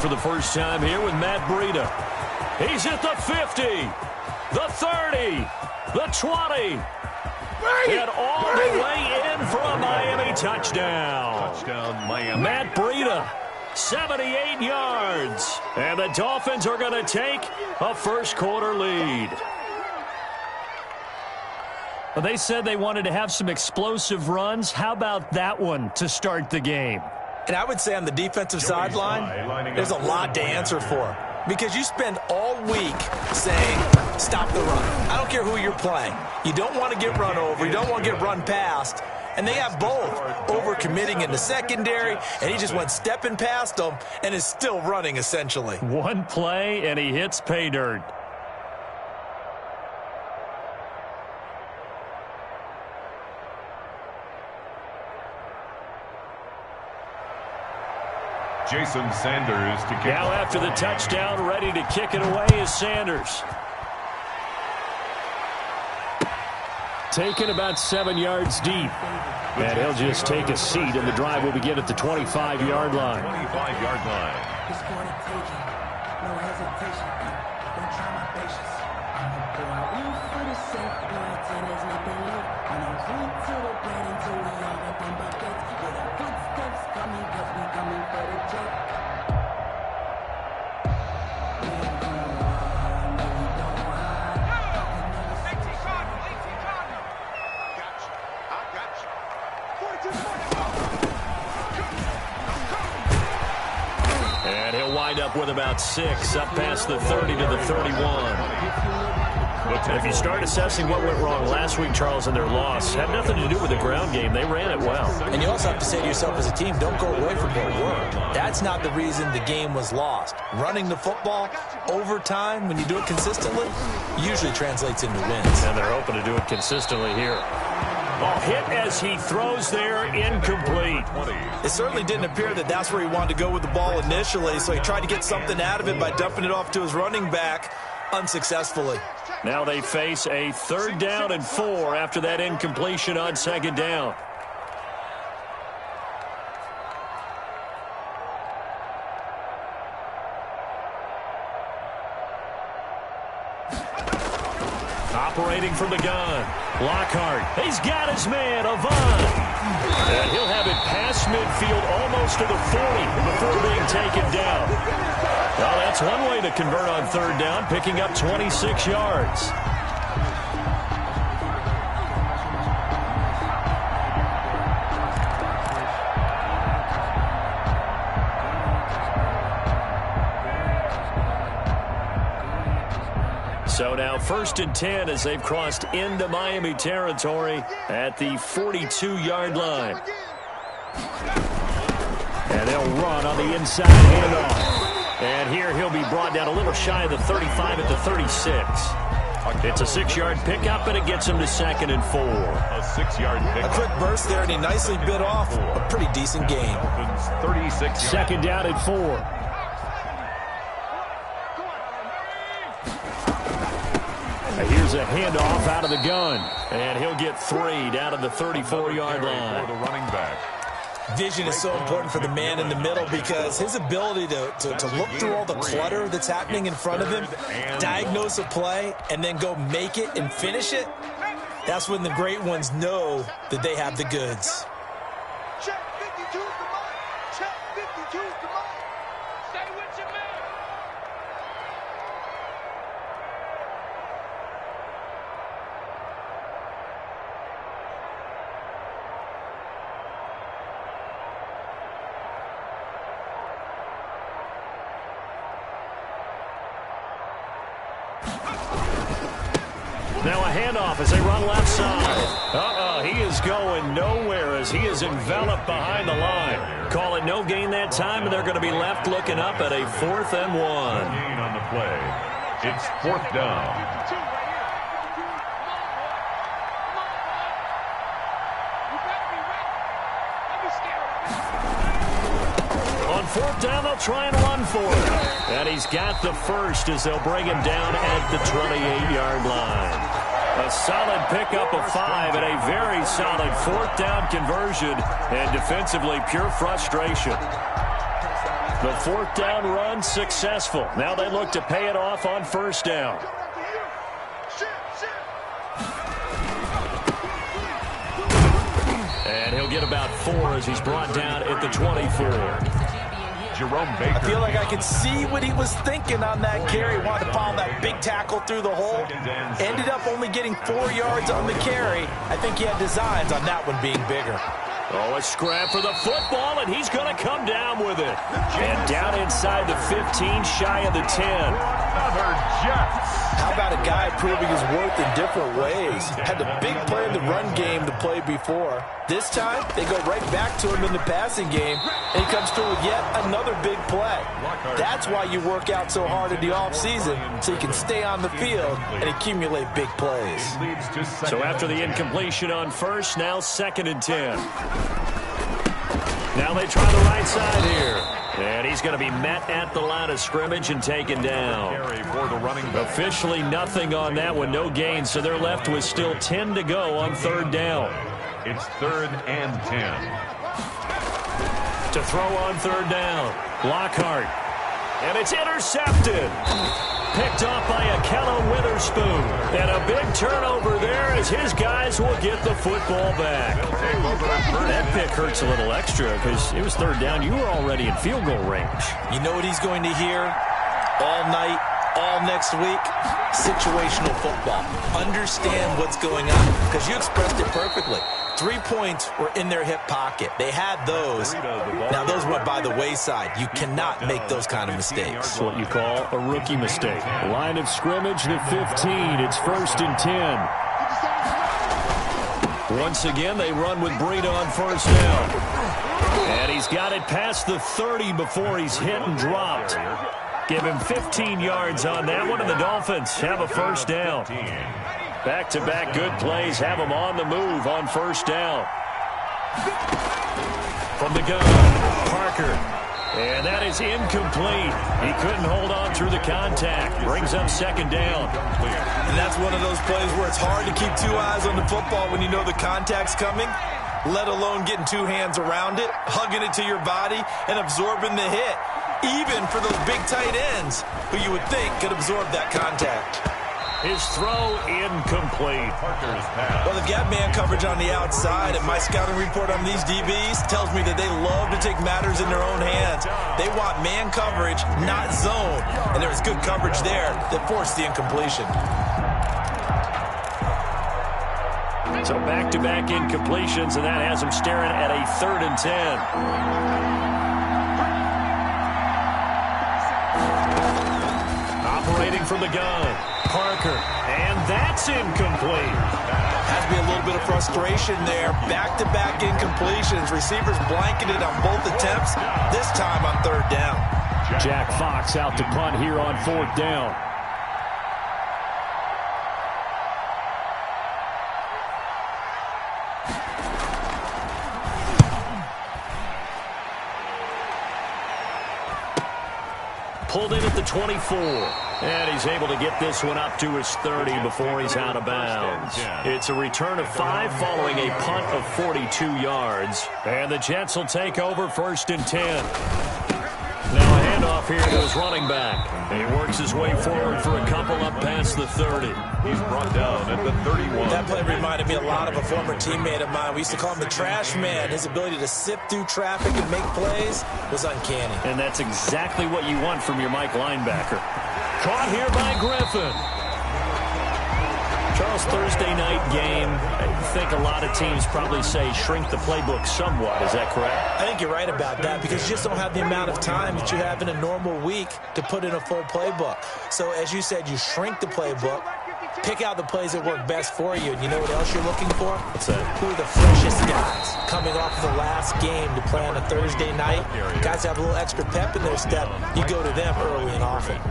for the first time here with Matt Breida. He's at the 50, the 30, the 20, and all the way in for a Miami touchdown. Touchdown, Miami. Matt Breida, 78 yards. And the Dolphins are going to take a first-quarter lead. Well, they said they wanted to have some explosive runs. How about that one to start the game? And I would say on the defensive sideline, there's a lot to answer for. Because you spend all week saying, stop the run. I don't care who you're playing. You don't want to get run over. You don't want to get run past. And they have both. Overcommitting in the secondary, and he just went stepping past them and is still running, essentially. One play, and he hits pay dirt. Jason Sanders to kick. Now after the touchdown, ready to kick it away is Sanders. Taken about 7 yards deep. And he'll just take a seat, and the drive will begin at the 25-yard line. 25-yard line. No hesitation. Don't try my patience. I'm a boy. Room for the safe boy. Tennis nothing left. On a route to the bread until we all got them buckets. With our footsteps coming, cause we coming for the check. And he'll wind up with about 6, up past the 30 to the 31. And if you start assessing what went wrong last week, Charles, in their loss, had nothing to do with the ground game. They ran it well. And you also have to say to yourself as a team, don't go away from what worked. That's not the reason the game was lost. Running the football over time, when you do it consistently, usually translates into wins. And they're hoping to do it consistently here. Ball hit as he throws there, incomplete. It certainly didn't appear that that's where he wanted to go with the ball initially, so he tried to get something out of it by dumping it off to his running back unsuccessfully. Now they face a 3rd down and 4 after that incompletion on 2nd down. Operating from the gun, Lockhart. He's got his man, Avant. And he'll have it past midfield almost to the 40 before being taken down. Well, that's one way to convert on 3rd down, picking up 26 yards. So now 1st and 10 as they've crossed into Miami territory at the 42-yard line. And they'll run on the inside handoff. And here he'll be brought down a little shy of the 35 at the 36. It's a 6-yard pickup, and it gets him to 2nd and 4. A 6-yard pickup. A quick burst there, and he nicely bit off a pretty decent gain. 36. 2nd down and 4. Here's a handoff out of the gun. And he'll get 3 down to the 34-yard line. For the running back. Vision is so important for the man in the middle because his ability to look through all the clutter that's happening in front of him, diagnose a play, and then go make it and finish it, that's when the great ones know that they have the goods. Check 52's the money. Check 52's the money. Stay with your man. Now a handoff as they run left side. He is going nowhere as he is enveloped behind the line. Call it no gain that time, and they're going to be left looking up at a 4th and 1. Gain on the play. It's 4th down. On 4th down, they'll try and run for it. And he's got the first as they'll bring him down at the 28-yard line. A solid pickup of 5 and a very solid 4th down conversion. And defensively, pure frustration. The fourth down run successful. Now they look to pay it off on first down. And he'll get about 4 as he's brought down at the 24. Jerome Baker. I feel like I could see what he was thinking on that carry. Wanted to follow that big tackle through the hole. Ended up only getting 4 yards on the carry. I think he had designs on that one being bigger. Oh, a scrap for the football, and he's going to come down with it. And down inside the 15, shy of the 10. Another Jets. How about a guy proving his worth in different ways? Had the big play in the run game to play before. This time, they go right back to him in the passing game, and he comes through with yet another big play. That's why you work out so hard in the offseason, so you can stay on the field and accumulate big plays. So after the incompletion on first, now 2nd and 10. Now they try the right side here. And he's going to be met at the line of scrimmage and taken down. Officially nothing on that one, no gain. So they're left with still 10 to go on 3rd down. It's 3rd and 10. To throw on 3rd down. Lockhart. And it's intercepted. Picked off by Akello Witherspoon. And a big turnover there as his guys will get the football back. That pick hurts a little extra because it was 3rd down. You were already in field goal range. You know what he's going to hear all night, all next week? Situational football. Understand what's going on because you expressed it perfectly. 3 points were in their hip pocket. They had those. Now, those went by the wayside. You cannot make those kind of mistakes. That's what you call a rookie mistake. Line of scrimmage, the 15. It's 1st and 10. Once again, they run with Breida on 1st down. And he's got it past the 30 before he's hit and dropped. Give him 15 yards on that one, and the Dolphins have a 1st down. Back-to-back good plays have them on the move on 1st down. From the gun, Parker. And that is incomplete. He couldn't hold on through the contact. Brings up 2nd down. And that's one of those plays where it's hard to keep 2 eyes on the football when you know the contact's coming, let alone getting 2 hands around it, hugging it to your body, and absorbing the hit. Even for those big tight ends who you would think could absorb that contact. His throw incomplete. Well, they've got man coverage on the outside, and my scouting report on these DBs tells me that they love to take matters in their own hands. They want man coverage, not zone. And there was good coverage there that forced the incompletion. So back-to-back incompletions, and that has them staring at a 3rd and 10. Operating from the gun, Parker, and that's incomplete. Has to be a little bit of frustration there. Back-to-back incompletions. Receivers blanketed on both attempts, this time on 3rd down. Jack Fox out to punt here on 4th down. Pulled in at the 24. And he's able to get this one up to his 30 before he's out of bounds. It's a return of 5 following a punt of 42 yards. And the Jets will take over 1st and 10. Now a handoff here to his running back. And he works his way forward for a couple up past the 30. He's brought down at the 31. That play reminded me a lot of a former teammate of mine. We used to call him the trash man. His ability to sift through traffic and make plays was uncanny. And that's exactly what you want from your Mike linebacker. Caught here by Griffin. Charles, Thursday night game, I think a lot of teams probably say shrink the playbook somewhat. Is that correct? I think you're right about that because you just don't have the amount of time that you have in a normal week to put in a full playbook. So as you said, you shrink the playbook, pick out the plays that work best for you. And you know what else you're looking for? What's that? Who are the freshest guys coming off of the last game to play on a Thursday night? Guys have a little extra pep in their step. You go to them early and often.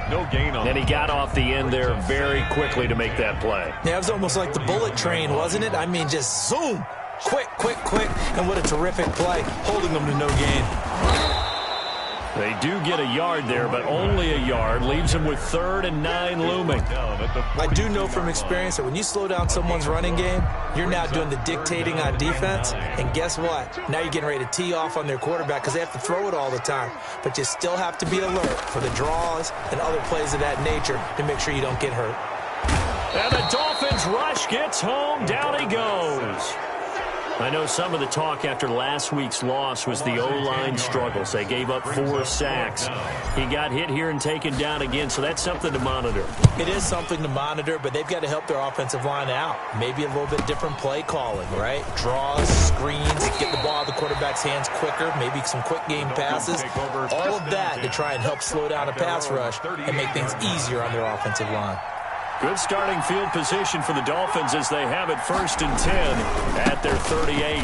No gain on. And he got off the end there very quickly to make that play. Yeah, it was almost like the bullet train, wasn't it? I mean, just zoom. Quick, quick, quick. And what a terrific play, holding them to no gain. They do get a yard there, but only a yard. Leaves them with 3rd and 9 looming. I do know from experience that when you slow down someone's running game, you're now doing the dictating on defense. And guess what? Now you're getting ready to tee off on their quarterback because they have to throw it all the time. But you still have to be alert for the draws and other plays of that nature to make sure you don't get hurt. And the Dolphins rush gets home. Down he goes. I know some of the talk after last week's loss was the O-line struggles. They gave up 4 sacks. He got hit here and taken down again, so that's something to monitor. It is something to monitor, but they've got to help their offensive line out. Maybe a little bit different play calling, right? Draws, screens, get the ball out of the quarterback's hands quicker, maybe some quick game passes. All of that to try and help slow down a pass rush and make things easier on their offensive line. Good starting field position for the Dolphins as they have it 1st and 10 at their 38.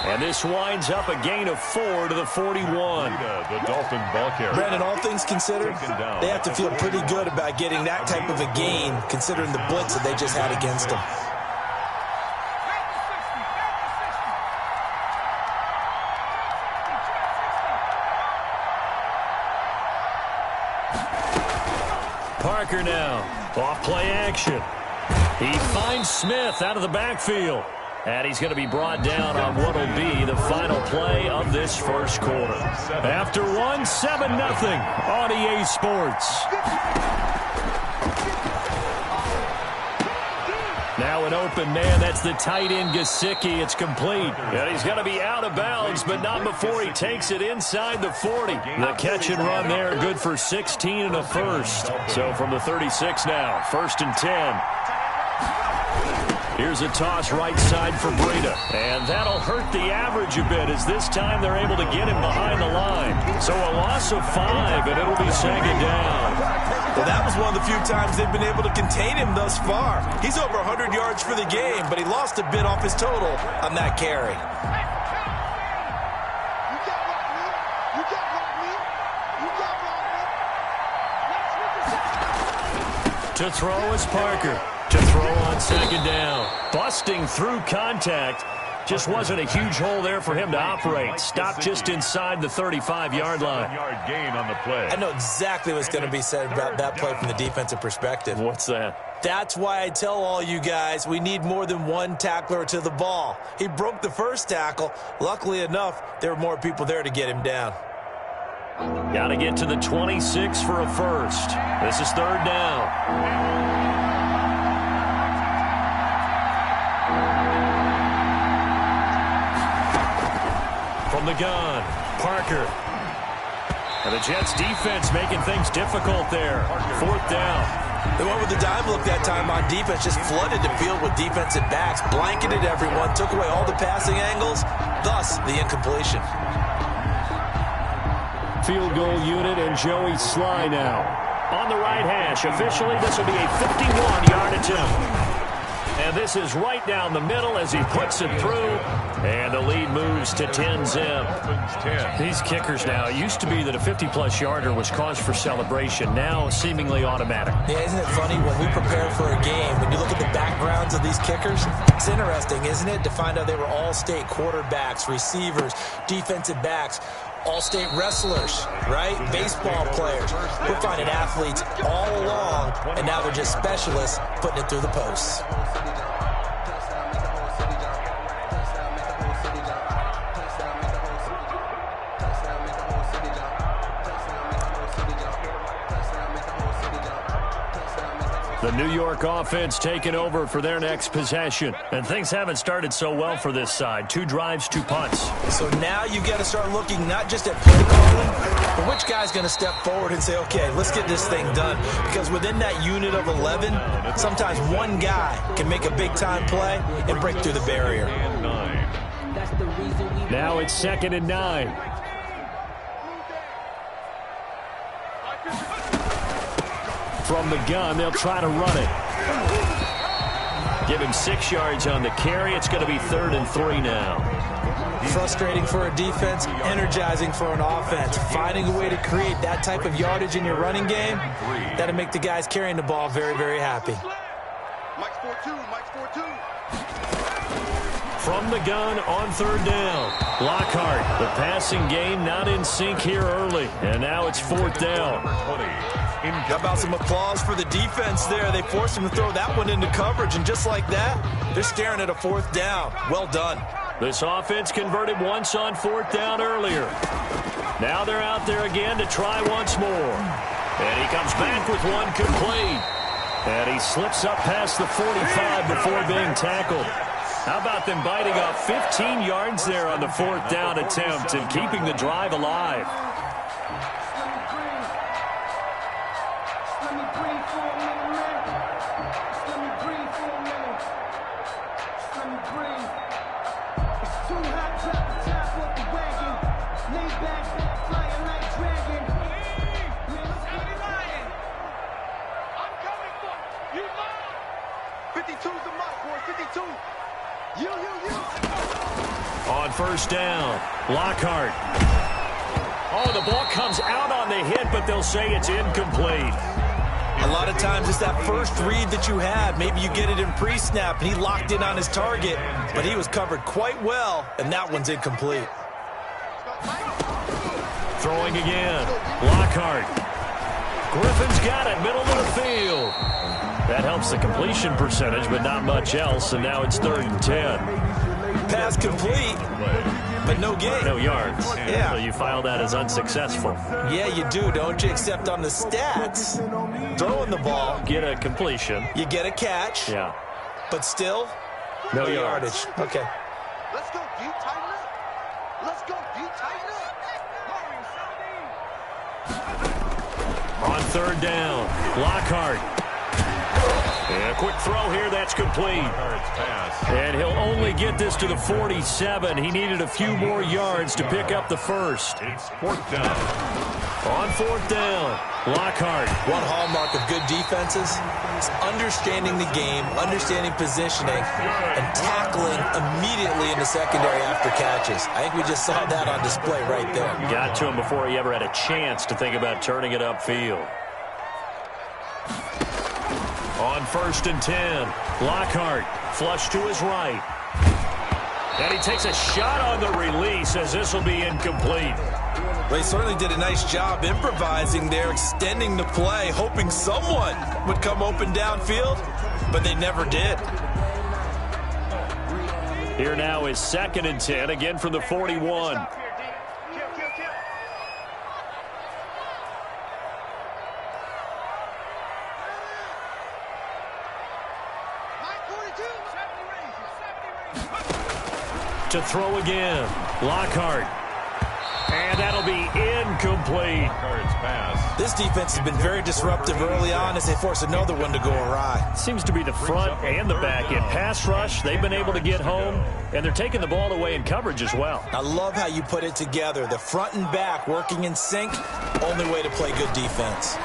And this winds up a gain of 4 to the 41. The Dolphin ball carrier. Brandon, all things considered, they have to feel pretty good about getting that type of a gain considering the blitz that they just had against them. Parker now, off play action. He finds Smith out of the backfield. And he's going to be brought down on what will be the final play of this first quarter. After 1, 7-0 on EA Sports. Now an open man, that's the tight end Gesicki. It's complete. And he's going to be out of bounds, but not before he takes it inside the 40. The catch and run there, good for 16 and a first. So from the 36 now, 1st and 10. Here's a toss right side for Breida. And that'll hurt the average a bit as this time they're able to get him behind the line. So a loss of 5, and it'll be 2nd down. Well, that was one of the few times they've been able to contain him thus far. He's over 100 yards for the game, but he lost a bit off his total on that carry. To throw is Parker. To throw on 2nd down. Busting through contact. Just wasn't a huge hole there for him to operate. Stopped just inside the 35-yard line. Gain on the play. I know exactly what's going to be said about that play from the defensive perspective. What's that? That's why I tell all you guys we need more than one tackler to the ball. He broke the first tackle. Luckily enough, there were more people there to get him down. Got to get to the 26 for a first. This is 3rd down. From the gun, Parker. And the Jets defense making things difficult there. 4th down. They went with the dime look that time on defense, just flooded the field with defensive backs, blanketed everyone, took away all the passing angles, thus the incompletion. Field goal unit and Joey Sly now. On the right hash, officially this will be a 51-yard attempt. And this is right down the middle as he puts it through. And the lead moves to 10-zip. These kickers now, it used to be that a 50-plus yarder was cause for celebration. Now seemingly automatic. Yeah, isn't it funny when we prepare for a game, when you look at the backgrounds of these kickers, it's interesting, isn't it, to find out they were all-state quarterbacks, receivers, defensive backs, all-state wrestlers, right? Baseball players. We're finding athletes all along, and now they're just specialists putting it through the posts. The New York offense taking over for their next possession. And things haven't started so well for this side. 2 drives, 2 punts. So now you've got to start looking not just at play calling, but which guy's going to step forward and say, okay, let's get this thing done. Because within that unit of 11, sometimes one guy can make a big-time play and break through the barrier. Now it's 2nd and 9. From the gun, they'll try to run it. Give him 6 yards on the carry. It's going to be 3rd and 3 now. Frustrating for a defense, energizing for an offense. Finding a way to create that type of yardage in your running game, that'll make the guys carrying the ball very, very happy. from the gun on third down. Lockhart, the passing game not in sync here early, and now it's fourth down. How about some applause for the defense there? They forced him to throw that one into coverage, and just like that, they're staring at a fourth down. Well done. This offense converted once on fourth down earlier. Now they're out there again to try once more. And he comes back with one complete. And he slips up past the 45 before being tackled. How about them biting off 15 yards there on the fourth down attempt and keeping the drive alive? On first down, Lockhart. Oh, the ball comes out on the hit, but they'll say it's incomplete. A lot of times it's that first read that you have. Maybe you get it in pre-snap, and he locked in on his target, but he was covered quite well, and that one's incomplete. Throwing again, Lockhart. Griffin's got it, middle of the field. That helps the completion percentage, but not much else, and now it's 3rd and 10. Pass complete, but no gain. No yards. Yeah. So you file that as unsuccessful. Yeah, you do, don't you? Except on the stats, throwing the ball. Get a completion. You get a catch. Yeah. But still, no yardage. Okay. Let's go, D, tighten up. Let's go, D, tighten up. On third down, Lockhart. And a quick throw here, that's complete. And he'll only get this to the 47. He needed a few more yards to pick up the first. It's fourth down. On fourth down, Lockhart. One hallmark of good defenses is understanding the game, understanding positioning, and tackling immediately in the secondary after catches. I think we just saw that on display right there. Got to him before he ever had a chance to think about turning it upfield. On 1st and 10, Lockhart flush to his right. And he takes a shot on the release as this will be incomplete. Well, he certainly did a nice job improvising there, extending the play, hoping someone would come open downfield, but they never did. Here now is 2nd and 10, again from the 41. To throw again, Lockhart. And that'll be incomplete. This defense has been very disruptive early on as they force another one to go awry. Seems to be the front and the back end. Pass rush, they've been able to get home, and they're taking the ball away in coverage as well. I love how you put it together. The front and back working in sync, only way to play good defense.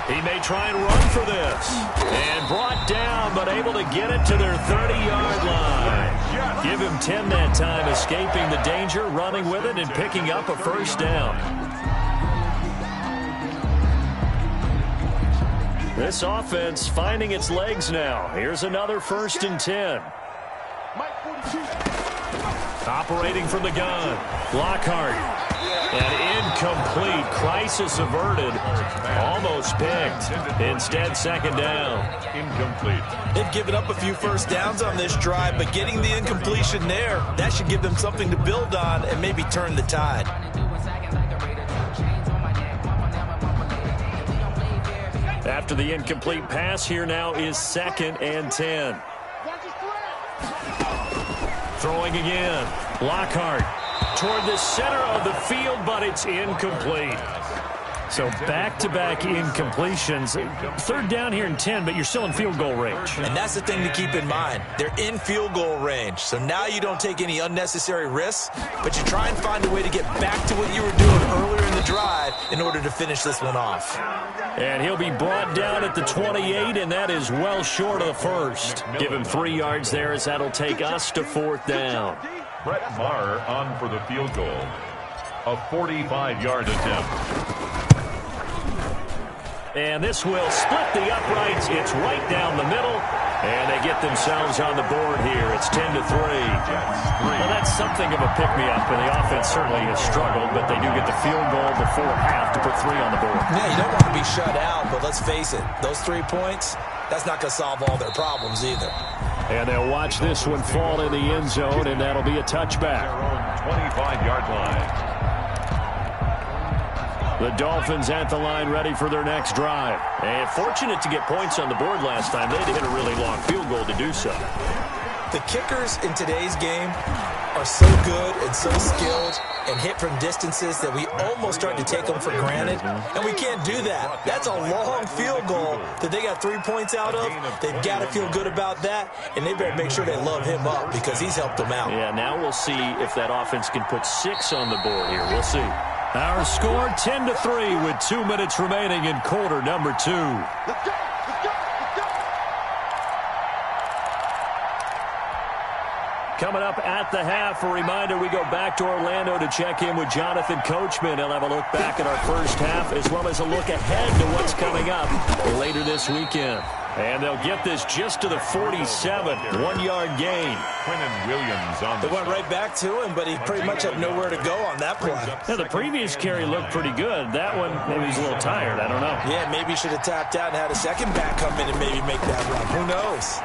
He may try and run for this. And brought down, but able to get it to their 30-yard line. Give him 10 that time, escaping the danger, running with it, and picking up a first down. This offense finding its legs now. Here's another 1st and 10. Operating from the gun, Lockhart. And incomplete. Crisis averted. Almost picked. Instead, 2nd down. Incomplete. They've given up a few first downs on this drive, but getting the incompletion there, that should give them something to build on and maybe turn the tide. After the incomplete pass, here now is 2nd and 10. Throwing again. Lockhart toward the center of the field, but it's incomplete. So back-to-back incompletions. 3rd down here and 10, but you're still in field goal range. And that's the thing to keep in mind. They're in field goal range. So now you don't take any unnecessary risks, but you try and find a way to get back to what you were doing earlier in the drive in order to finish this one off. And he'll be brought down at the 28, and that is well short of the first. Give him 3 yards there as that'll take us to 4th down. Brett Maher on for the field goal. A 45-yard attempt. and this will split the uprights. It's right down the middle, and they get themselves on the board here. It's 10-3. Well, that's something of a pick-me-up, and the offense certainly has struggled, but they do get the field goal before half to put 3 on the board. Yeah, you don't want to be shut out, but let's face it, those 3 points, that's not going to solve all their problems either. And they'll watch this one fall in the end zone, and that'll be a touchback. 25-yard line. The Dolphins at the line ready for their next drive. And fortunate to get points on the board last time. They had to hit a really long field goal to do so. The kickers in today's game are so good and so skilled and hit from distances that we almost start to take them for granted. And we can't do that. That's a long field goal that they got 3 points out of. They've got to feel good about that, and they better make sure they love him up because he's helped them out. Yeah, now we'll see if that offense can put 6 on the board here. We'll see. Our score 10-3 with 2 minutes remaining in quarter number 2. Let's go! Coming up at the half, a reminder, we go back to Orlando to check in with Jonathan Coachman. He'll have a look back at our first half as well as a look ahead to what's coming up later this weekend. And they'll get this just to the 47, 1-yard gain. Quinnen Williams on the They went right back to him, but he pretty much had nowhere to go on that play. Yeah, the previous carry looked pretty good. That one, maybe he's a little tired. I don't know. Yeah, maybe he should have tapped out and had a second back come in and maybe make that run. Who knows?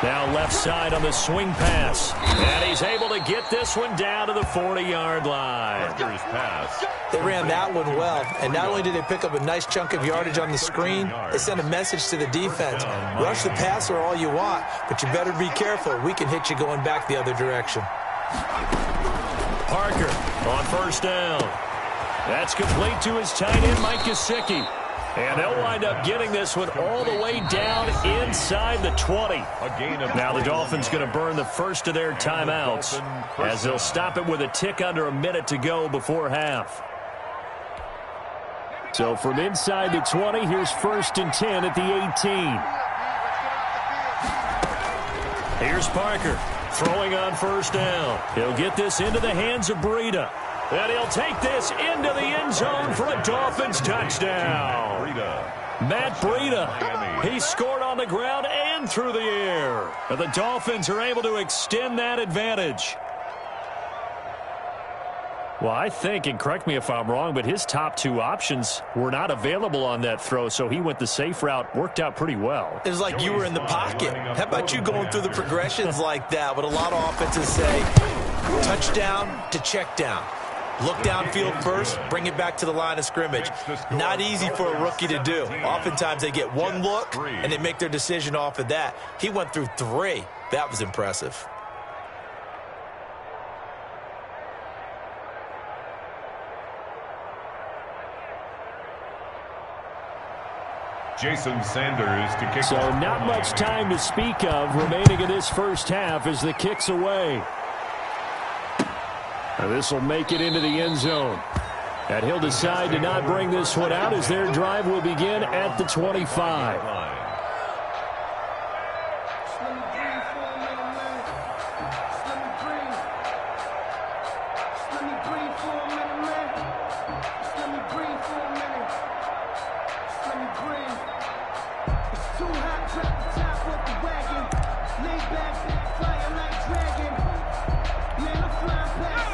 Now left side on the swing pass. And he's able to get this one down to the 40-yard line. pass. They ran that one well, and not only did they pick up a nice chunk of yardage on the screen, they sent a message to the defense. Rush the passer all you want, but you better be careful. We can hit you going back the other direction. Parker on first down. That's complete to his tight end, Mike Gesicki. And they'll wind up getting this one all the way down inside the 20. Now the Dolphins going to burn the first of their timeouts as they'll stop it with a tick under a minute to go before half. So from inside the 20, here's 1st and 10 at the 18. Here's Parker throwing on first down. He'll get this into the hands of Breida. And he'll take this into the end zone for a Dolphins touchdown. Matt Breida, he scored on the ground and through the air. And the Dolphins are able to extend that advantage. Well, I think, and correct me if I'm wrong, but his top 2 options were not available on that throw, so he went the safe route, worked out pretty well. It was like you were in the pocket. How about you going through the progressions like that? What a lot of offenses say, touchdown to check down. Look downfield first, bring it back to the line of scrimmage. Not easy for a rookie to do. Oftentimes they get one look, and they make their decision off of that. He went through 3. That was impressive. Jason Sanders to kick. So not much time to speak of remaining in this first half as the kick's away. This will make it into the end zone. And he'll decide to not bring this one out as their drive will begin at the 25.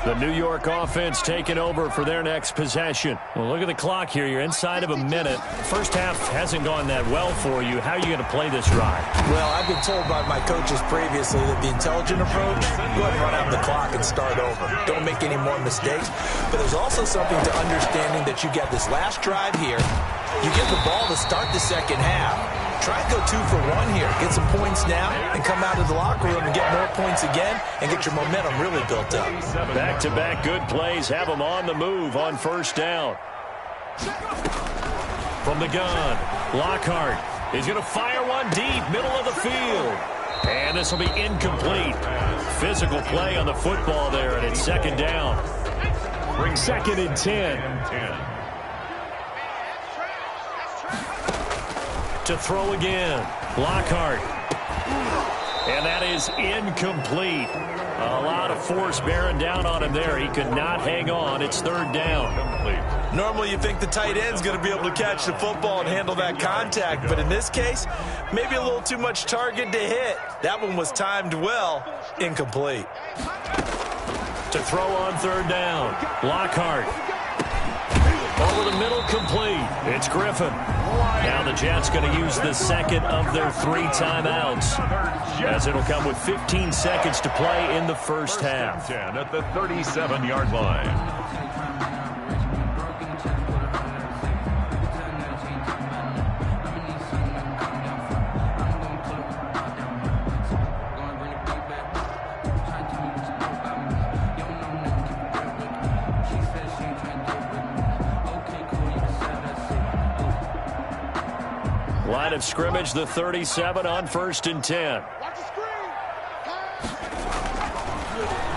The New York offense taking over for their next possession. Well, look at the clock here. You're inside of a minute. First half hasn't gone that well for you. How are you going to play this drive? Well, I've been told by my coaches previously that the intelligent approach, go ahead and run out the clock and start over. Don't make any more mistakes. But there's also something to understanding that you get this last drive here. You get the ball to start the second half. Try and go 2 for 1 here. Get some points now and come out of the locker room and get more points again and get your momentum really built up. Back-to-back good plays have them on the move on first down. From the gun, Lockhart is going to fire one deep, middle of the field. And this will be incomplete. Physical play on the football there, and it's second down. 2nd and 10. To throw again. Lockhart. And that is incomplete. A lot of force bearing down on him there. He could not hang on. It's third down. Normally you think the tight end's going to be able to catch the football and handle that contact, but in this case, maybe a little too much target to hit. That one was timed well. Incomplete. To throw on third down. Lockhart. Over the middle, complete. It's Griffin. Now the Jets going to use the second of their 3 timeouts, as it'll come with 15 seconds to play in the first half. 10 at the 37-yard line. Line of scrimmage, the 37 on 1st and 10.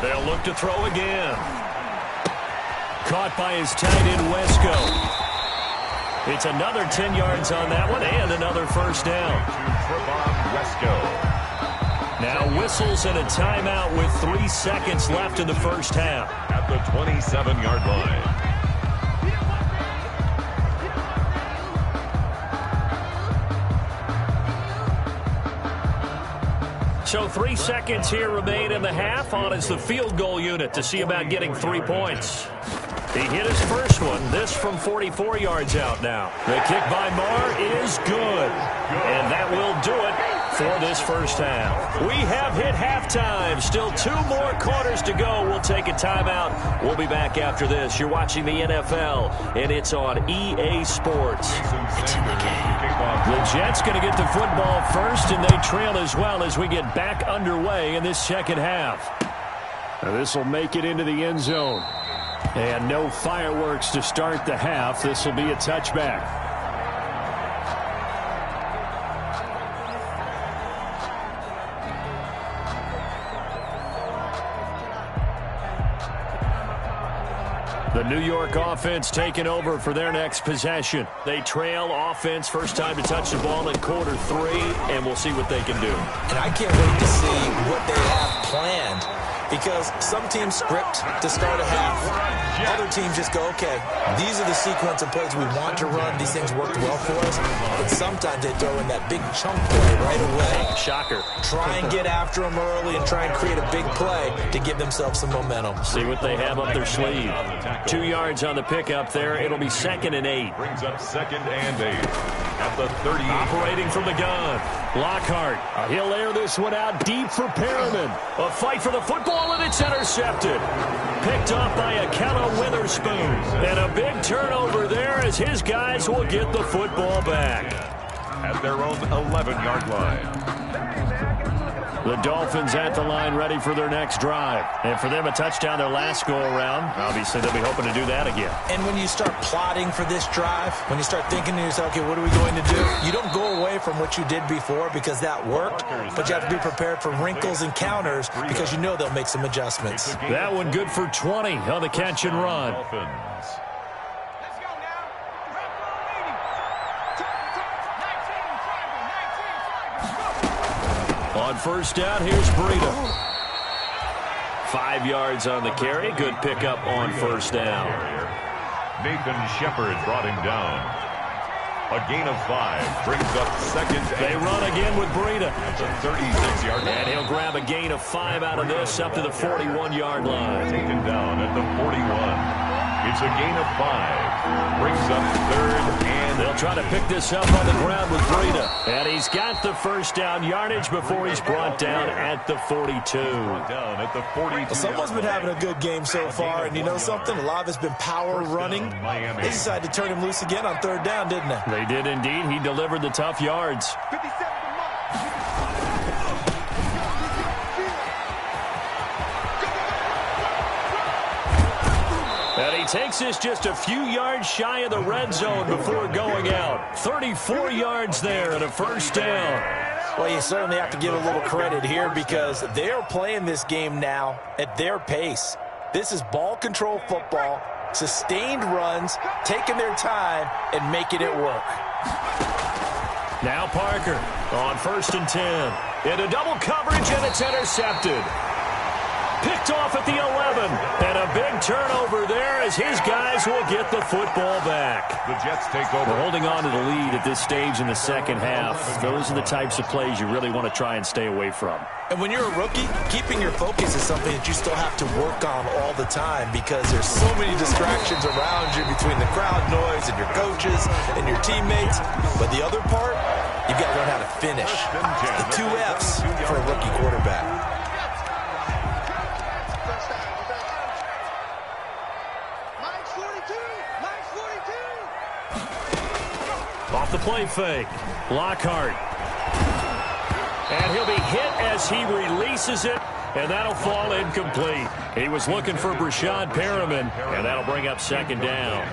They'll look to throw again. Caught by his tight end, Wesco. It's another 10 yards on that one and another first down. Now whistles and a timeout with 3 seconds left in the first half. At the 27-yard line. So 3 seconds here remain in the half. On is the field goal unit to see about getting 3 points. He hit his first one. This from 44 yards out now. The kick by Marr is good. And that will do it for this first half. We have hit halftime. Still 2 more quarters to go. We'll take a timeout. We'll be back after this. You're watching the NFL, and it's on EA Sports. It's in the game. The Jets going to get the football first, and they trail as well as we get back underway in this second half. This will make it into the end zone. And no fireworks to start the half. This will be a touchback. The New York offense taking over for their next possession. They trail offense, first time to touch the ball in quarter 3, and we'll see what they can do. And I can't wait to see what they have planned, because some teams script to start a half. Other teams just go, okay, these are the sequence of plays we want to run. These things worked well for us. But sometimes they throw in that big chunk play right away. Shocker. Try and get after them early and try and create a big play to give themselves some momentum. See what they have up their sleeve. 2 yards on the pickup there. It'll be 2nd and 8. Brings up 2nd and 8. At the 30. Operating from the gun. Lockhart. He'll air this one out deep for Perriman. A fight for the football, and it's intercepted. Picked off by Akello Witherspoon. And a big turnover there as his guys will get the football back. At their own 11-yard line. The Dolphins at the line ready for their next drive. And for them, a touchdown their last go-around. Obviously, they'll be hoping to do that again. And when you start plotting for this drive, when you start thinking to yourself, okay, what are we going to do? You don't go away from what you did before because that worked, but you have to be prepared for wrinkles and counters because you know they'll make some adjustments. That one good for 20 on the catch and run. On first down, here's Breida. 5 yards on the carry. Good pickup on first down. Nathan Shepard brought him down. A gain of 5 brings up 2nd. They run again with Breida. That's a 36-yard line. And he'll grab a gain of 5 out of this up to the 41-yard line. Taken down at the 41. It's a gain of 5. Brings up 3rd and they'll try to pick this up on the ground with Breida. And he's got the first down yardage before he's brought down at the 42. Down at the 42. Well, someone's been having a good game so far, and you know something? A lot of it's been power running. They decided to turn him loose again on 3rd down, didn't they? They did indeed. He delivered the tough yards. 57 And he takes this just a few yards shy of the red zone before going out. 34 yards there and a first down. Well, you certainly have to give a little credit here because they're playing this game now at their pace. This is ball control football, sustained runs, taking their time, and making it work. Now Parker on 1st and 10. Into double coverage, and it's intercepted. Picked off at the 11. And a big turnover there as his guys will get the football back. The Jets take over. We're holding on to the lead at this stage in the second half. Those are the types of plays you really want to try and stay away from. And when you're a rookie, keeping your focus is something that you still have to work on all the time because there's so many distractions around you between the crowd noise and your coaches and your teammates. But the other part, you've got to learn how to finish. It's the 2 F's for a rookie quarterback. Off the play fake. Lockhart. And he'll be hit as he releases it, and that'll fall incomplete. He was looking for Brashad Perriman, and that'll bring up second down.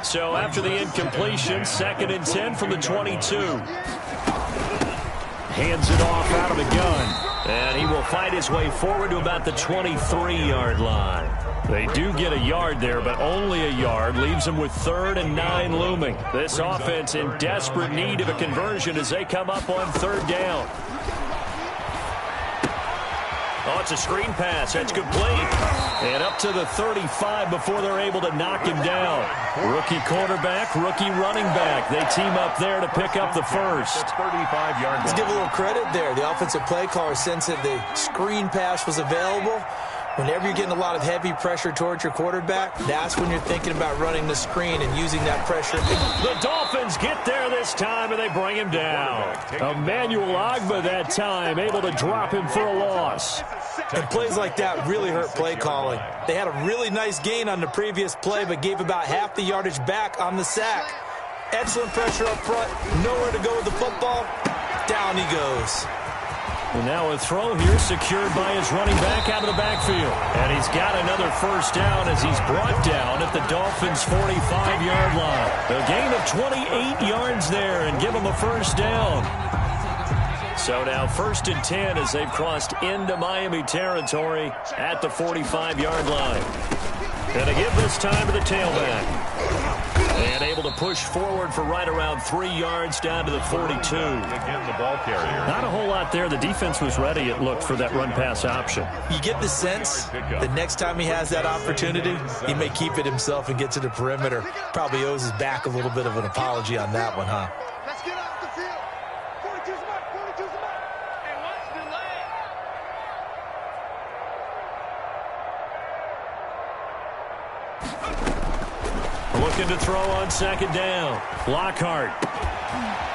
So after the incompletion, 2nd and 10 from the 22. Hands it off out of the gun, and he will fight his way forward to about the 23-yard line. They do get a yard there, but only a yard. Leaves them with 3rd and 9 looming. This offense in desperate need of a conversion as they come up on 3rd down. Oh, it's a screen pass. That's complete. And up to the 35 before they're able to knock him down. Rookie quarterback, rookie running back. They team up there to pick up the first. 35-yard. Let's give a little credit there. The offensive play caller sensed that the screen pass was available. Whenever you're getting a lot of heavy pressure towards your quarterback, that's when you're thinking about running the screen and using that pressure. The Dolphins get there this time, and they bring him down. Emmanuel Ogbah that time, able to drop him for a loss. And plays like that really hurt play calling. They had a really nice gain on the previous play, but gave about half the yardage back on the sack. Excellent pressure up front, nowhere to go with the football. Down he goes. And now a throw here secured by his running back out of the backfield. And he's got another first down as he's brought down at the Dolphins' 45-yard line. A gain of 28 yards there and give him a first down. So now 1st and 10 as they've crossed into Miami territory at the 45-yard line. And to give this time to the tailback. And able to push forward for right around 3 yards down to the 42. Again, the ball carrier. Not a whole lot there. The defense was ready, it looked, for that run-pass option. You get the sense that next time he has that opportunity, he may keep it himself and get to the perimeter. Probably owes his back a little bit of an apology on that one, huh? Let's get off the field. 42's mark, 42's mark. And watch the leg. Looking to throw on 2nd down. Lockhart.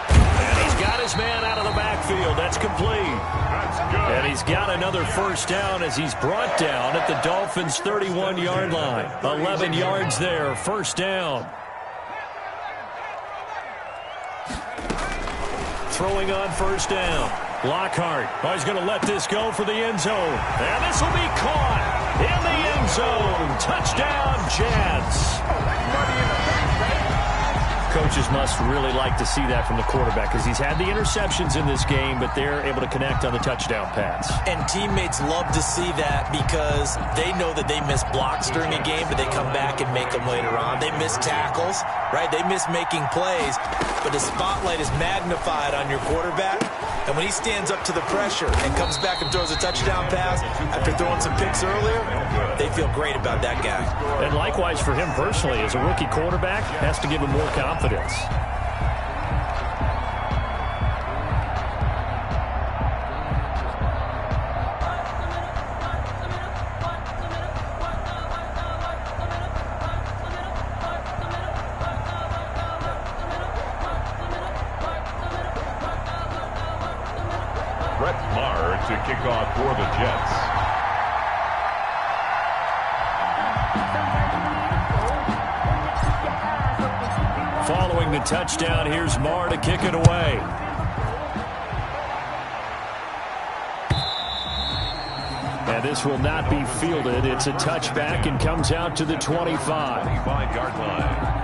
And he's got his man out of the backfield. That's complete. That's good. And he's got another first down as he's brought down at the Dolphins' 31-yard line. 11 yards there. First down. Throwing on first down. Lockhart. Oh, he's going to let this go for the end zone. And this will be caught in the end zone. Touchdown, Jets. Coaches must really like to see that from the quarterback because he's had the interceptions in this game, but they're able to connect on the touchdown pass. And teammates love to see that because they know that they miss blocks during a game, but they come back and make them later on. They miss tackles, right? They miss making plays, but the spotlight is magnified on your quarterback. And when he stands up to the pressure and comes back and throws a touchdown pass after throwing some picks earlier, they feel great about that guy. And likewise for him personally, as a rookie quarterback, has to give him more confidence. To kick off for the Jets. Following the touchdown, here's Marr to kick it away. And this will not be fielded. It's a touchback and comes out to the 25. 25-yard line.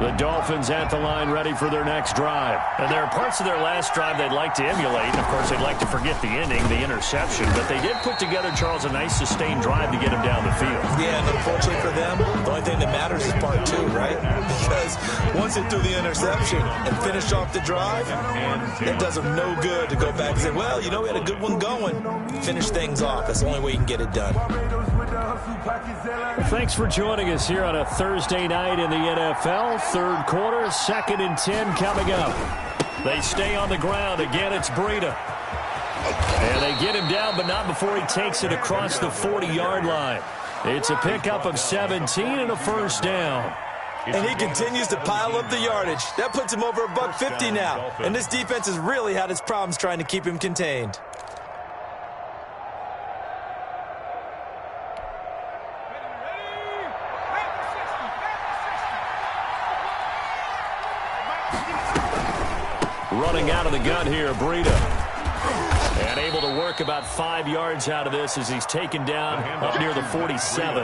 The Dolphins at the line ready for their next drive. And there are parts of their last drive they'd like to emulate. Of course, they'd like to forget the ending, the interception. But they did put together, Charles, a nice sustained drive to get him down the field. Yeah, and unfortunately for them, the only thing that matters is part two, right? Because once they threw the interception and finished off the drive, it does them no good to go back and say, well, you know, we had a good one going. Finish things off. That's the only way you can get it done. Thanks for joining us here on a Thursday night in the NFL. Third quarter, 2nd and 10 coming up. They stay on the ground. Again, it's Breida. And they get him down, but not before he takes it across the 40-yard line. It's a pickup of 17 and a first down. And he continues to pile up the yardage. That puts him over $150 now. And this defense has really had its problems trying to keep him contained. Running out of the gun here, Breida. And able to work about 5 yards out of this as he's taken down up near the 47.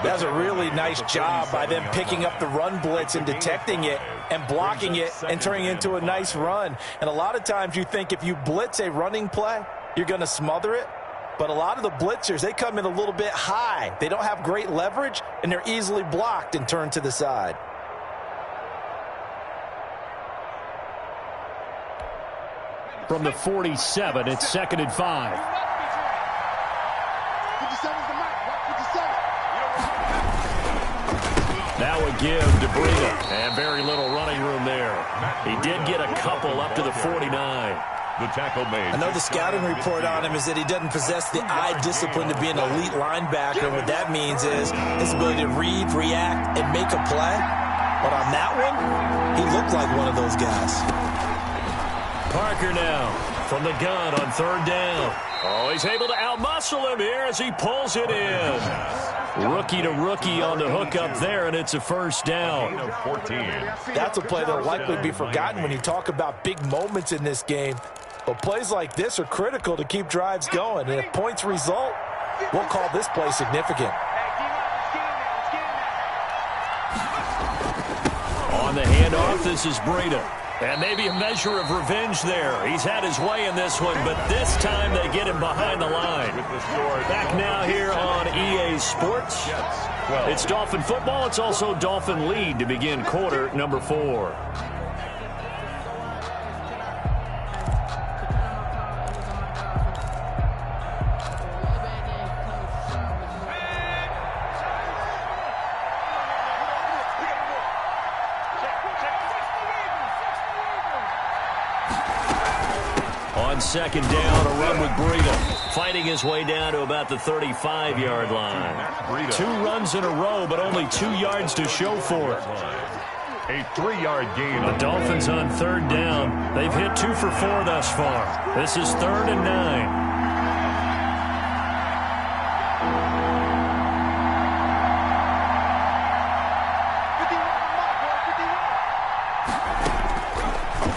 That's a really nice job by them picking up the run blitz and detecting it and blocking it and turning it into a nice run. And a lot of times you think if you blitz a running play, you're going to smother it. But a lot of the blitzers, they come in a little bit high. They don't have great leverage, and they're easily blocked and turned to the side. From the 47, it's 2nd and 5. Now a give to Breida, and very little running room there. He did get a couple up to the 49. The tackle made. I know the scouting report on him is that he doesn't possess the eye discipline to be an elite linebacker. What that means is his ability to read, react, and make a play. But on that one, he looked like one of those guys. Parker now from the gun on 3rd down. Oh, he's able to outmuscle him here as he pulls it in. Rookie to rookie on the hook up there, and it's a first down. That's a play that will likely be forgotten when you talk about big moments in this game. But plays like this are critical to keep drives going. And if points result, we'll call this play significant. On the handoff, this is Breida. And maybe a measure of revenge there. He's had his way in this one, but this time they get him behind the line. Back now here on EA Sports. It's Dolphin football. It's also Dolphin lead to begin quarter number 4. On 2nd down, a run with Breida, fighting his way down to about the 35-yard line. 2 runs in a row, but only 2 yards to show for it. A 3-yard gain. The Dolphins on 3rd down. They've hit 2 for 4 thus far. This is 3rd and 9.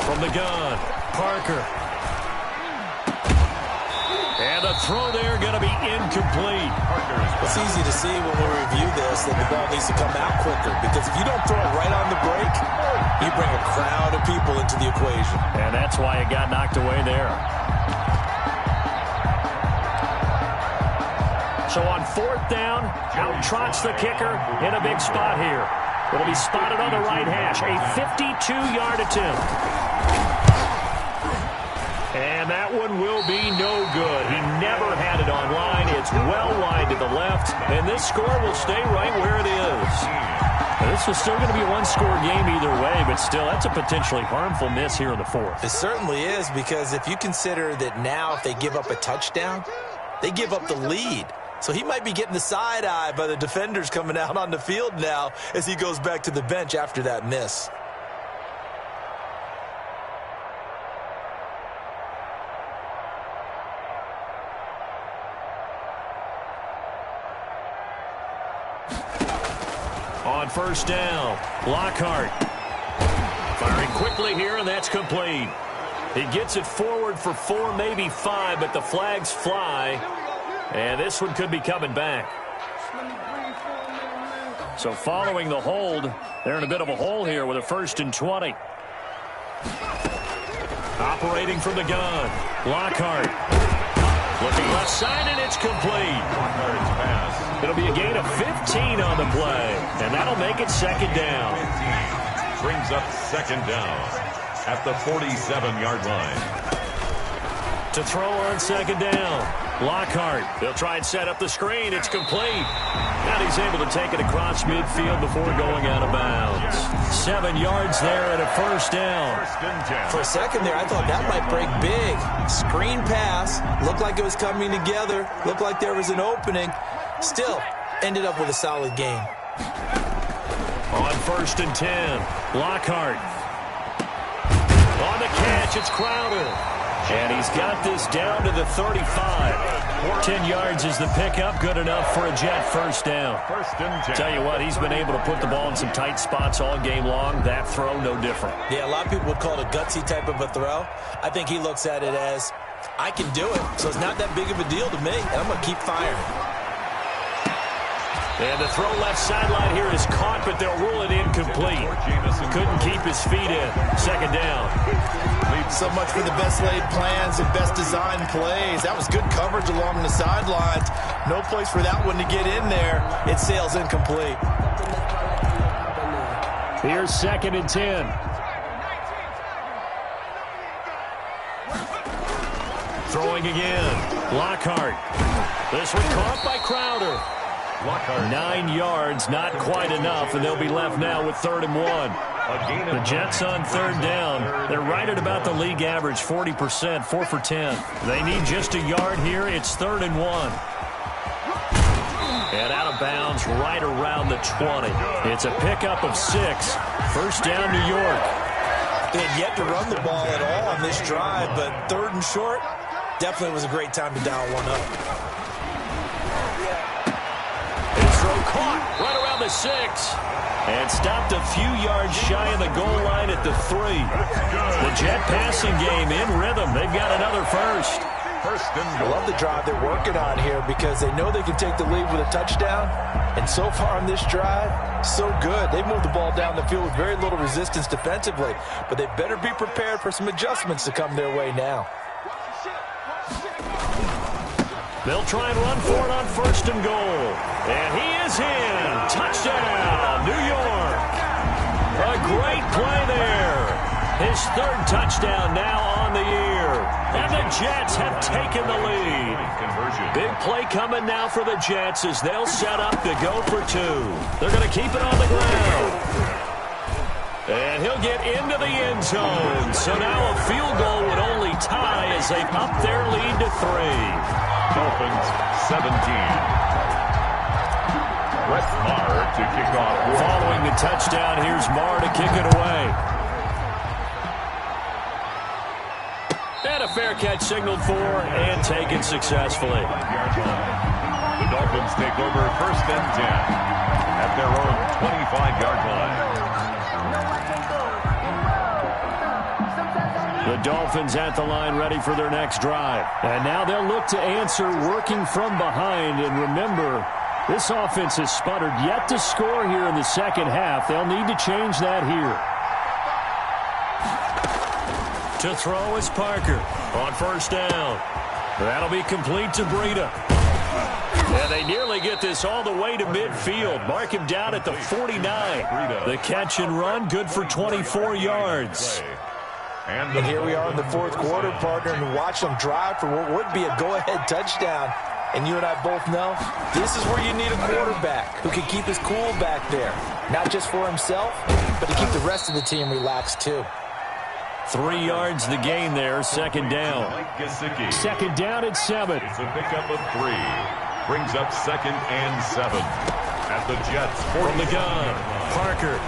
From the gun, Parker. And the throw there going to be incomplete. It's easy to see when we review this that the ball needs to come out quicker, because if you don't throw it right on the break, you bring a crowd of people into the equation. And that's why it got knocked away there. So on 4th down, out trots the kicker in a big spot here. It'll be spotted on the right hash. A 52-yard attempt. And that one will be no good. He never had it on line. It's well wide to the left, and this score will stay right where it is. Now, this is still going to be a one-score game either way, but still, that's a potentially harmful miss here in the 4th. It certainly is, because if you consider that now if they give up a touchdown, they give up the lead. So he might be getting the side-eye by the defenders coming out on the field now as he goes back to the bench after that miss. On 1st down, Lockhart firing quickly here, and that's complete. He gets it forward for 4, maybe 5, but the flags fly, and this one could be coming back. So following the hold, they're in a bit of a hole here with a 1st and 20. Operating from the gun, Lockhart. Looking left side, and it's complete. Lockhart's pass. It'll be a gain of 15 on the play, and that'll make it 2nd down. 15 brings up 2nd down at the 47-yard line. To throw on 2nd down, Lockhart. They'll try and set up the screen. It's complete. And he's able to take it across midfield before going out of bounds. 7 yards there and a 1st down. 1st and 10. For a second there, I thought that might break big. Screen pass. Looked like it was coming together. Looked like there was an opening. Still, ended up with a solid game. On 1st and 10, Lockhart. On the catch, it's Crowder. And he's got this down to the 35. 10 yards is the pickup. Good enough for a Jet 1st down. 1st and 10. Tell you what, he's been able to put the ball in some tight spots all game long. That throw, no different. Yeah, a lot of people would call it a gutsy type of a throw. I think he looks at it as, I can do it, so it's not that big of a deal to me, and I'm going to keep firing. And the throw left sideline here is caught, but they'll rule it incomplete. Couldn't keep his feet in. 2nd down. So much for the best laid plans and best designed plays. That was good coverage along the sidelines. No place for that one to get in there. It sails incomplete. Here's 2nd and 10. Throwing again. Lockhart. This one caught by Crowder. Lockhart. 9 yards, not quite enough, and they'll be left now with 3rd and 1. The Jets on 3rd down. They're right at about the league average, 40%, 4 for 10. They need just a yard here. It's 3rd and 1. And out of bounds right around the 20. It's a pickup of 6. 1st down, New York. They had yet to run the ball at all on this drive, but 3rd and short, definitely was a great time to dial one up. His throw caught right around the 6. And stopped a few yards shy of the goal line at the 3. The Jet passing game in rhythm. They've got another 1st. 1st and I love the drive they're working on here because they know they can take the lead with a touchdown. And so far on this drive, so good. They've moved the ball down the field with very little resistance defensively. But they better be prepared for some adjustments to come their way now. They'll try and run for it on 1st and goal. And he is in. Touchdown, New York. A great play there. His 3rd touchdown now on the year. And the Jets have taken the lead. Big play coming now for the Jets as they'll set up to go for 2. They're going to keep it on the ground. And he'll get into the end zone. So now a field goal would only tie as they've upped their lead to 3. Dolphins 17. Brett Maher to kick off. Following the touchdown, here's Maher to kick it away. And a fair catch signaled for and taken successfully. The Dolphins take over 1st and 10 at their own 25-yard line. The Dolphins at the line ready for their next drive. And now they'll look to answer working from behind. And remember, this offense has sputtered yet to score here in the 2nd half. They'll need to change that here. To throw is Parker on 1st down. That'll be complete to Breida. And they nearly get this all the way to midfield. Mark him down at the 49. The catch and run, good for 24 yards. And here we are in the 4th quarter, partner, and watch them drive for what would be a go-ahead touchdown. And you and I both know this is where you need a quarterback who can keep his cool back there. Not just for himself, but to keep the rest of the team relaxed too. 3 yards the gain there, 2nd down. 2nd down at 7. It's a pickup of 3. Brings up 2nd and 7 at the Jets. From the gun, Parker.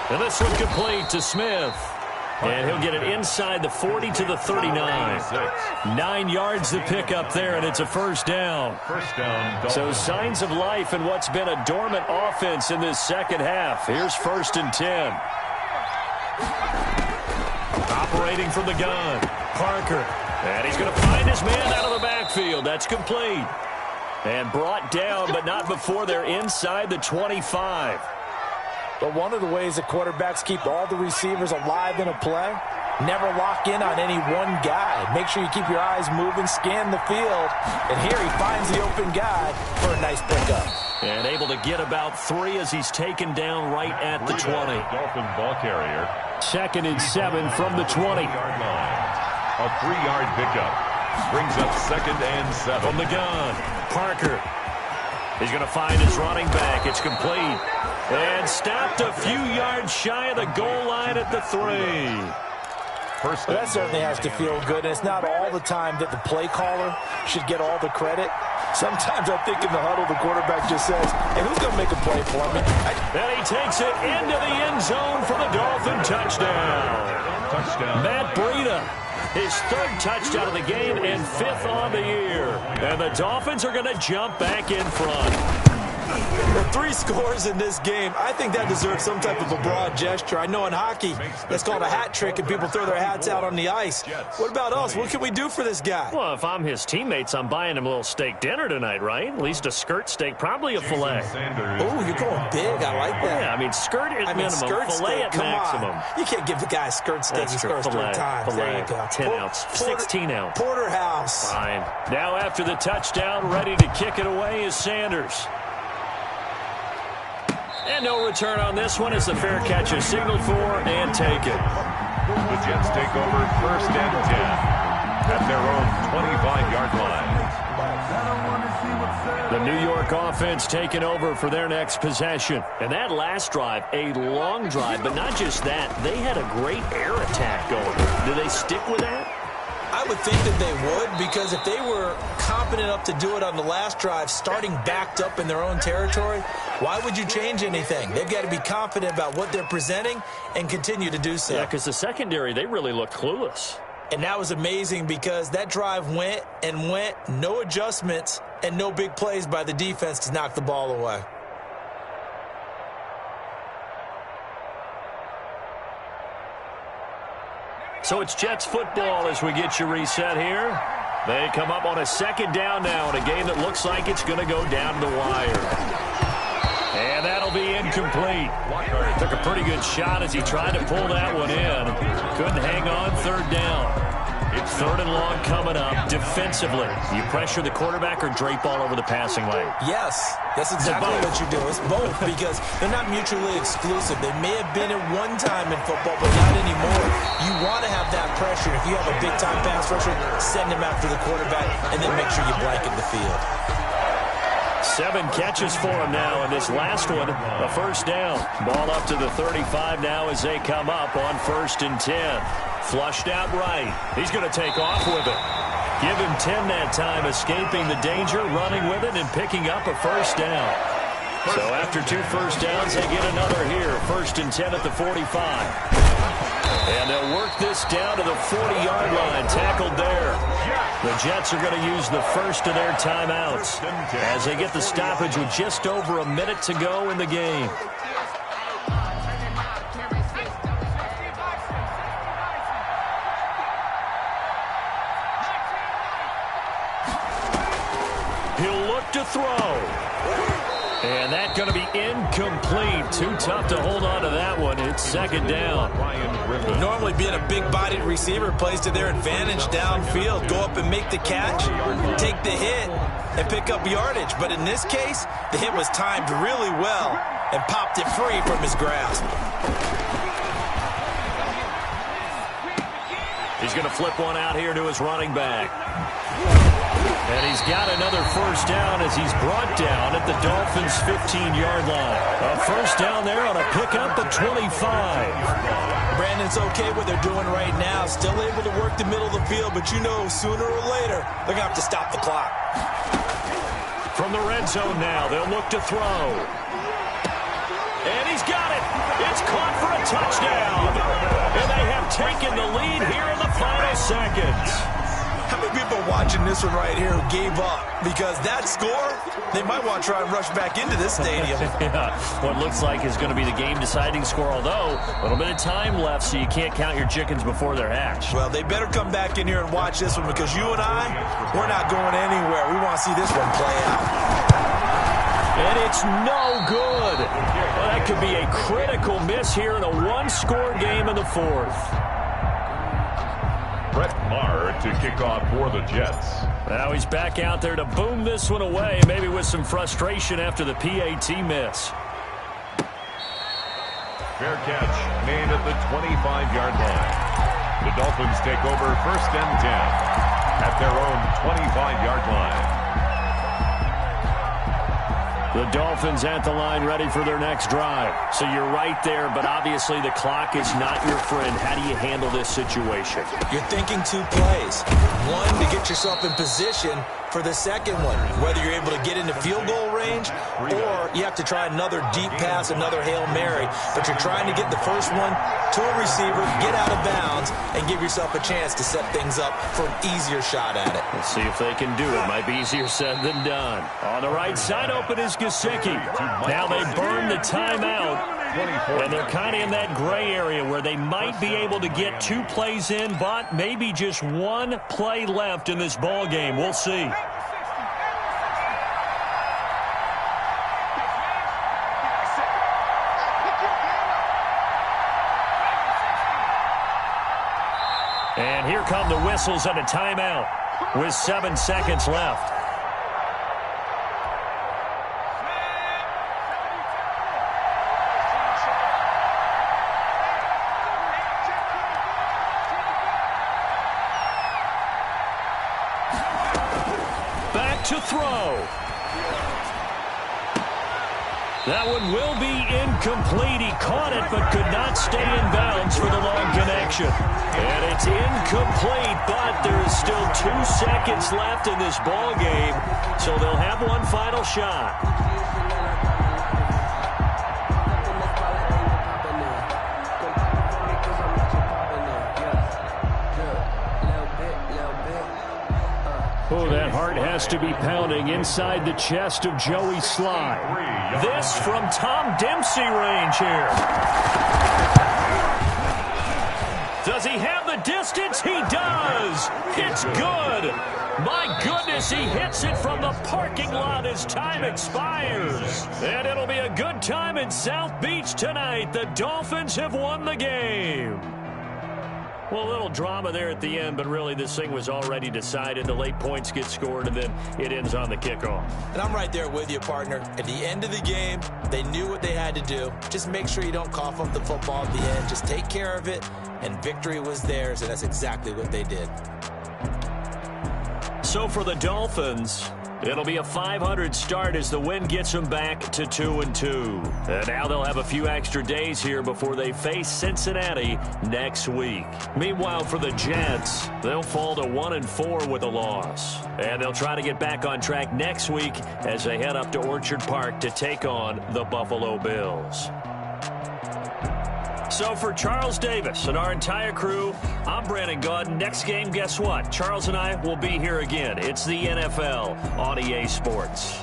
And this one complete to Smith. And he'll get it inside the 40 to the 39. 9 yards to pick up there, and it's a 1st down. 1st down. So signs of life in what's been a dormant offense in this 2nd half. Here's 1st and 10. Operating from the gun, Parker. And he's going to find his man out of the backfield. That's complete. And brought down, but not before they're inside the 25. But one of the ways that quarterbacks keep all the receivers alive in a play, never lock in on any one guy. Make sure you keep your eyes moving, scan the field. And here he finds the open guy for a nice pickup. And able to get about 3 as he's taken down right at the 20. Dolphin ball carrier. 2nd and 7 from the 20. Yard line. A 3-yard pickup. Brings up 2nd and 7. From the gun, Parker. He's going to find his running back. It's complete. And stopped a few yards shy of the goal line at the 3. Well, that certainly has to feel good, and it's not all the time that the play caller should get all the credit. Sometimes I think in the huddle, the quarterback just says, hey, who's going to make a play for me? And he takes it into the end zone for the Dolphin touchdown. Matt Breida, his 3rd touchdown of the game and 5th on the year. And the Dolphins are going to jump back in front. Well, 3 scores in this game. I think that deserves some type of a broad gesture. I know in hockey, that's called a hat trick, and people throw their hats out on the ice. What about us? What can we do for this guy? Well, if I'm his teammates, I'm buying him a little steak dinner tonight, right? At least a skirt steak, probably a filet. Oh, you're going big. I like that. Yeah, I mean, skirt at minimum, skirt filet steak, at come maximum. on. You can't give the guy a skirt steak. He scores 3 times. There you go. 10 ounce, 16 ounce. Porterhouse. Fine. Now after the touchdown, ready to kick it away is Sanders. And no return on this one as the fair catch is signaled for and taken. The Jets take over 1st and 10 at their own 25-yard line. The New York offense taking over for their next possession. And that last drive, a long drive, but not just that. They had a great air attack going. Do they stick with that? I would think that they would, because if they were competent enough to do it on the last drive, starting backed up in their own territory, why would you change anything? They've got to be confident about what they're presenting and continue to do so. Yeah, because the secondary, they really looked clueless. And that was amazing because that drive went and went, no adjustments, and no big plays by the defense to knock the ball away. So it's Jets football as we get you reset here. They come up on a 2nd down now in a game that looks like it's going to go down the wire. And that'll be incomplete. Took a pretty good shot as he tried to pull that one in. Couldn't hang on 3rd down. It's 3rd and long coming up. Defensively, you pressure the quarterback or drape all over the passing lane? Yes, that's exactly what you do. It's both because they're not mutually exclusive. They may have been at one time in football, but not anymore. You want to have that pressure. If you have a big-time pass rusher, send him after the quarterback, and then make sure you blanket the field. 7 catches for him now, and this last one, a 1st down. Ball up to the 35 now as they come up on 1st and 10. Flushed out right. He's going to take off with it. Give him 10 that time, escaping the danger, running with it, and picking up a 1st down. So after 2 first downs, they get another here. 1st and 10 at the 45. And they'll work this down to the 40-yard line. Tackled there. The Jets are going to use the first of their timeouts as they get the stoppage with just over a minute to go in the game. He'll look to throw. And that's going to be incomplete. Too tough to hold on to that one. It's 2nd down. Normally being a big-bodied receiver plays to their advantage downfield. Go up and make the catch, take the hit, and pick up yardage. But in this case, the hit was timed really well and popped it free from his grasp. He's going to flip one out here to his running back. And he's got another 1st down as he's brought down at the Dolphins' 15-yard line. A 1st down there on a pickup at 25. Brandon's okay what they're doing right now. Still able to work the middle of the field, but you know sooner or later they're going to have to stop the clock. From the red zone now, they'll look to throw. And he's got it. It's caught for a touchdown. And they have taken the lead here in the final seconds. How many people are watching this one right here who gave up because that score, they might want to try and rush back into this stadium. Yeah, what looks like is going to be the game-deciding score, although a little bit of time left, so you can't count your chickens before they're hatched. Well, they better come back in here and watch this one because you and I, we're not going anywhere. We want to see this one play out. And it's no good. Well, that could be a critical miss here in a one-score game in the fourth. Brett Maher to kick off for the Jets. Now he's back out there to boom this one away, maybe with some frustration after the PAT miss. Fair catch made at the 25-yard line. The Dolphins take over 1st and 10 at their own 25-yard line. The Dolphins at the line ready for their next drive. So you're right there, but obviously the clock is not your friend. How do you handle this situation? You're thinking 2 plays. One, to get yourself in position for the second one, whether you're able to get into field goal range or you have to try another deep pass, another Hail Mary, but you're trying to get the first one to a receiver, get out of bounds, and give yourself a chance to set things up for an easier shot at it. Let's see if they can do it. Might be easier said than done. On the right side, open is Gesicki. Now they burn the timeout. And they're kind of in that gray area where they might be able to get 2 plays in, but maybe just 1 play left in this ball game. We'll see. And here come the whistles and a timeout with 7 seconds left. To throw. That one will be incomplete. He caught it but could not stay in bounds for the long connection. And it's incomplete, but there is still 2 seconds left in this ball game, so they'll have one final shot. Oh, that heart has to be pounding inside the chest of Joey Sly. This from Tom Dempsey range here. Does he have the distance? He does. It's good. My goodness, he hits it from the parking lot as time expires. And it'll be a good time in South Beach tonight. The Dolphins have won the game. Well, a little drama there at the end, but really this thing was already decided. The late points get scored, and then it ends on the kickoff. And I'm right there with you, partner. At the end of the game, they knew what they had to do. Just make sure you don't cough up the football at the end. Just take care of it, and victory was theirs, and that's exactly what they did. So for the Dolphins, it'll be a 500 start as the win gets them back to 2-2. And now they'll have a few extra days here before they face Cincinnati next week. Meanwhile, for the Jets, they'll fall to 1-4 with a loss. And they'll try to get back on track next week as they head up to Orchard Park to take on the Buffalo Bills. So for Charles Davis and our entire crew, I'm Brandon Gaudin. Next game, guess what? Charles and I will be here again. It's the NFL on EA Sports.